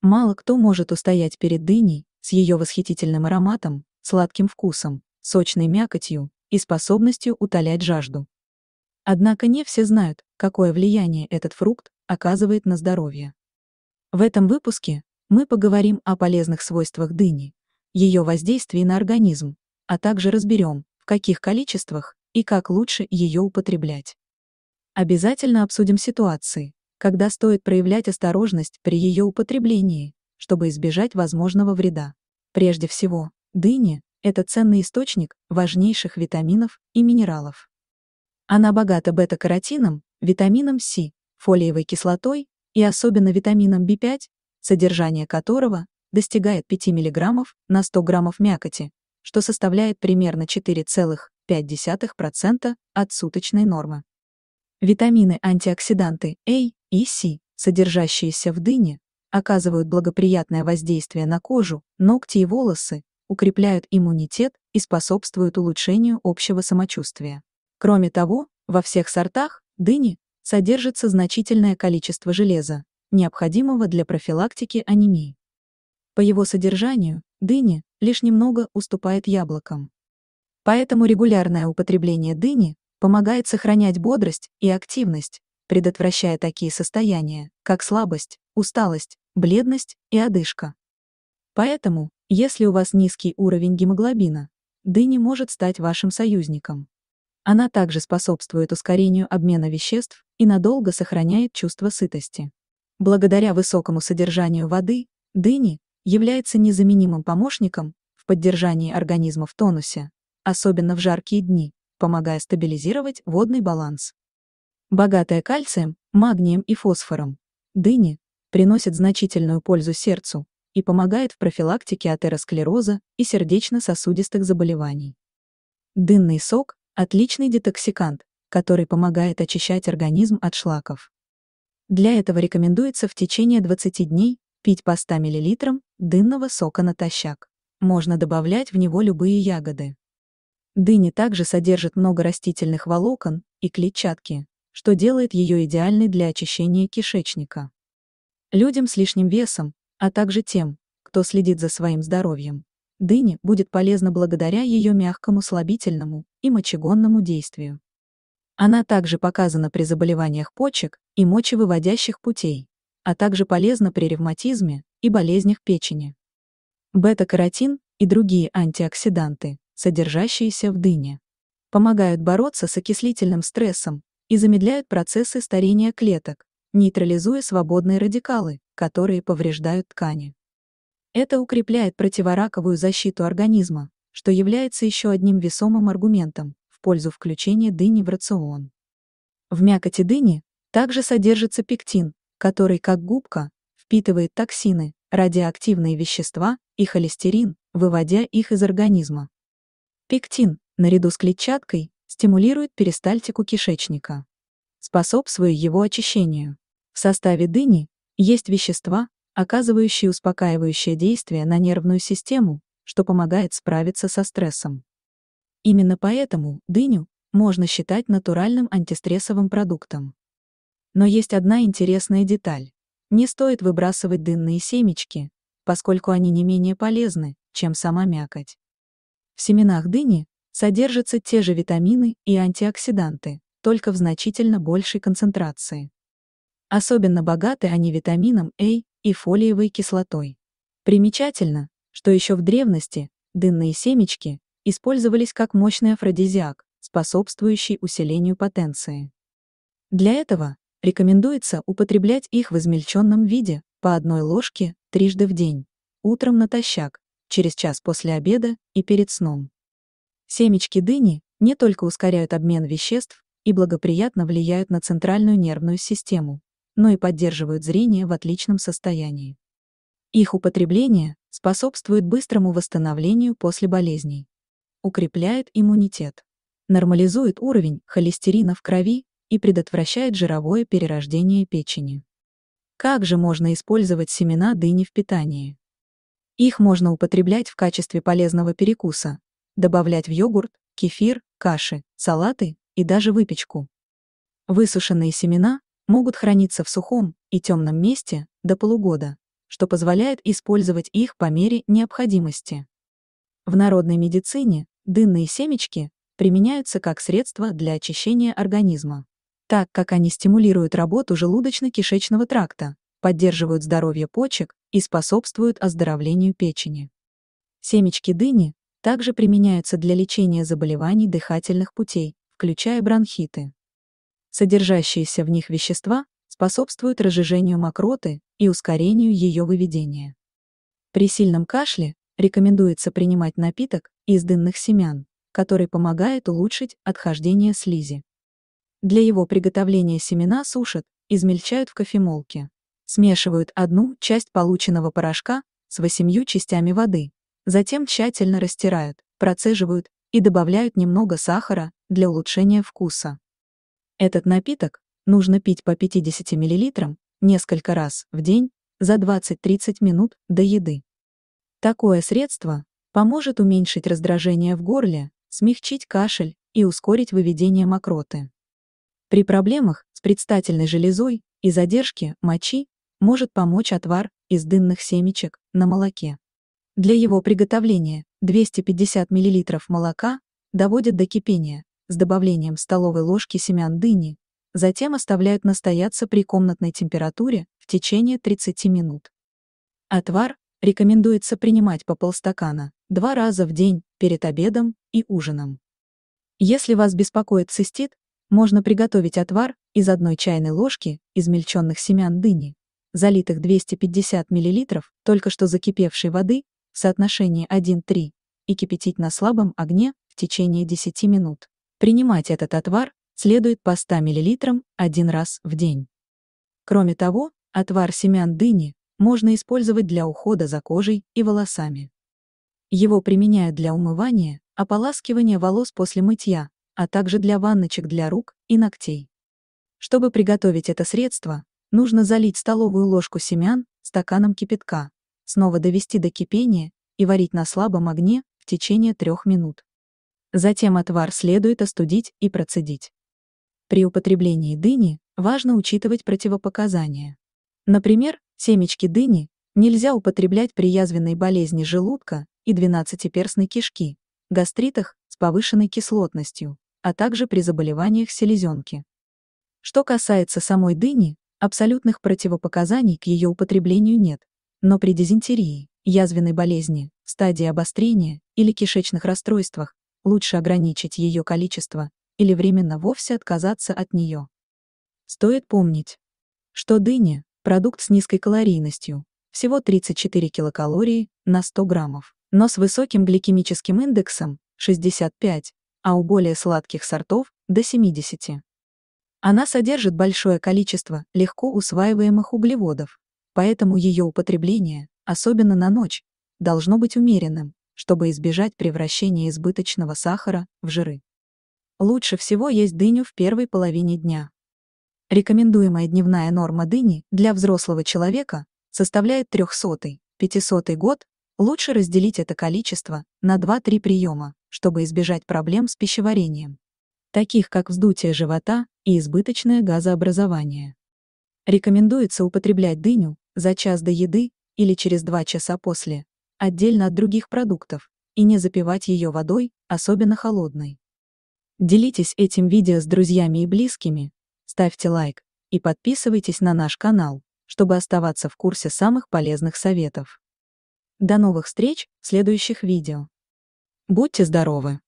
Мало кто может устоять перед дыней с ее восхитительным ароматом, сладким вкусом, сочной мякотью и способностью утолять жажду. Однако не все знают, какое влияние этот фрукт оказывает на здоровье. В этом выпуске мы поговорим о полезных свойствах дыни, ее воздействии на организм, а также разберем, в каких количествах и как лучше ее употреблять. Обязательно обсудим ситуации, когда стоит проявлять осторожность при ее употреблении, чтобы избежать возможного вреда. Прежде всего, дыня – это ценный источник важнейших витаминов и минералов. Она богата бета-каротином, витамином С, фолиевой кислотой и особенно витамином В5, содержание которого достигает 5 мг на 100 граммов мякоти, что составляет примерно 4,5% от суточной нормы. Витамины-антиоксиданты А и С, содержащиеся в дыне, оказывают благоприятное воздействие на кожу, ногти и волосы, укрепляют иммунитет и способствуют улучшению общего самочувствия. Кроме того, во всех сортах дыни содержится значительное количество железа, необходимого для профилактики анемии. По его содержанию дыня лишь немного уступает яблокам. Поэтому регулярное употребление дыни помогает сохранять бодрость и активность, предотвращая такие состояния, как слабость, усталость, бледность и одышка. Поэтому, если у вас низкий уровень гемоглобина, дыня может стать вашим союзником. Она также способствует ускорению обмена веществ и надолго сохраняет чувство сытости. Благодаря высокому содержанию воды, дыня является незаменимым помощником в поддержании организма в тонусе, особенно в жаркие дни, помогая стабилизировать водный баланс. Богатая кальцием, магнием и фосфором, дыня приносит значительную пользу сердцу и помогает в профилактике атеросклероза и сердечно-сосудистых заболеваний. Дынный сок – отличный детоксикант, который помогает очищать организм от шлаков. Для этого рекомендуется в течение 20 дней пить по 100 мл дынного сока натощак. Можно добавлять в него любые ягоды. Дыня также содержит много растительных волокон и клетчатки, что делает ее идеальной для очищения кишечника. Людям с лишним весом, а также тем, кто следит за своим здоровьем, дыня будет полезна благодаря ее мягкому слабительному и мочегонному действию. Она также показана при заболеваниях почек и мочевыводящих путей, а также полезна при ревматизме и болезнях печени. Бета-каротин и другие антиоксиданты, содержащиеся в дыне, помогают бороться с окислительным стрессом и замедляют процессы старения клеток, нейтрализуя свободные радикалы, которые повреждают ткани. Это укрепляет противораковую защиту организма, что является еще одним весомым аргументом в пользу включения дыни в рацион. В мякоти дыни также содержится пектин, который, как губка, впитывает токсины, радиоактивные вещества и холестерин, выводя их из организма. Пектин, наряду с клетчаткой, стимулирует перистальтику кишечника, способствуя его очищению. В составе дыни есть вещества, оказывающие успокаивающее действие на нервную систему, что помогает справиться со стрессом. Именно поэтому дыню можно считать натуральным антистрессовым продуктом. Но есть одна интересная деталь. Не стоит выбрасывать дынные семечки, поскольку они не менее полезны, чем сама мякоть. В семенах дыни содержатся те же витамины и антиоксиданты, только в значительно большей концентрации. Особенно богаты они витамином А и фолиевой кислотой. Примечательно, что еще в древности дынные семечки использовались как мощный афродизиак, способствующий усилению потенции. Для этого рекомендуется употреблять их в измельченном виде по 1 ложке трижды в день, утром натощак, через час после обеда и перед сном. Семечки дыни не только ускоряют обмен веществ и благоприятно влияют на центральную нервную систему, но и поддерживают зрение в отличном состоянии. Их употребление способствует быстрому восстановлению после болезней, укрепляет иммунитет, нормализует уровень холестерина в крови и предотвращает жировое перерождение печени. Как же можно использовать семена дыни в питании? Их можно употреблять в качестве полезного перекуса, добавлять в йогурт, кефир, каши, салаты и даже выпечку. Высушенные семена могут храниться в сухом и темном месте до полугода, что позволяет использовать их по мере необходимости. В народной медицине дынные семечки применяются как средство для очищения организма, так как они стимулируют работу желудочно-кишечного тракта, поддерживают здоровье почек и способствуют оздоровлению печени. Семечки дыни также применяются для лечения заболеваний дыхательных путей, включая бронхиты. Содержащиеся в них вещества способствуют разжижению мокроты и ускорению ее выведения. При сильном кашле рекомендуется принимать напиток из дынных семян, который помогает улучшить отхождение слизи. Для его приготовления семена сушат, измельчают в кофемолке. Смешивают 1 часть полученного порошка с 8 частями воды, затем тщательно растирают, процеживают и добавляют немного сахара для улучшения вкуса. Этот напиток нужно пить по 50 мл несколько раз в день за 20-30 минут до еды. Такое средство поможет уменьшить раздражение в горле, смягчить кашель и ускорить выведение мокроты. При проблемах с предстательной железой и задержке мочи может помочь отвар из дынных семечек на молоке. Для его приготовления 250 мл молока доводят до кипения с добавлением столовой ложки семян дыни, затем оставляют настояться при комнатной температуре в течение 30 минут. Отвар рекомендуется принимать по полстакана 2 раза в день перед обедом и ужином. Если вас беспокоит цистит, можно приготовить отвар из 1 чайной ложки измельченных семян дыни, залитых 250 мл только что закипевшей воды в соотношении 1:3 и кипятить на слабом огне в течение 10 минут. Принимать этот отвар следует по 100 мл 1 раз в день. Кроме того, отвар семян дыни можно использовать для ухода за кожей и волосами. Его применяют для умывания, ополаскивания волос после мытья, а также для ванночек для рук и ногтей. Чтобы приготовить это средство, нужно залить столовую ложку семян стаканом кипятка, снова довести до кипения и варить на слабом огне в течение 3 минут. Затем отвар следует остудить и процедить. При употреблении дыни важно учитывать противопоказания. Например, семечки дыни нельзя употреблять при язвенной болезни желудка и двенадцатиперстной кишки, гастритах с повышенной кислотностью, а также при заболеваниях селезенки. Что касается самой дыни, абсолютных противопоказаний к ее употреблению нет, но при дизентерии, язвенной болезни, стадии обострения или кишечных расстройствах лучше ограничить ее количество или временно вовсе отказаться от нее. Стоит помнить, что дыня – продукт с низкой калорийностью, всего 34 килокалории на 100 граммов, но с высоким гликемическим индексом – 65, а у более сладких сортов – до 70. Она содержит большое количество легко усваиваемых углеводов, поэтому ее употребление, особенно на ночь, должно быть умеренным, чтобы избежать превращения избыточного сахара в жиры. Лучше всего есть дыню в первой половине дня. Рекомендуемая дневная норма дыни для взрослого человека составляет 300-500 год, лучше разделить это количество на 2-3 приема, чтобы избежать проблем с пищеварением, таких как вздутие живота и избыточное газообразование. Рекомендуется употреблять дыню за час до еды или через 2 часа после, отдельно от других продуктов, и не запивать ее водой, особенно холодной. Делитесь этим видео с друзьями и близкими, ставьте лайк и подписывайтесь на наш канал, чтобы оставаться в курсе самых полезных советов. До новых встреч в следующих видео. Будьте здоровы!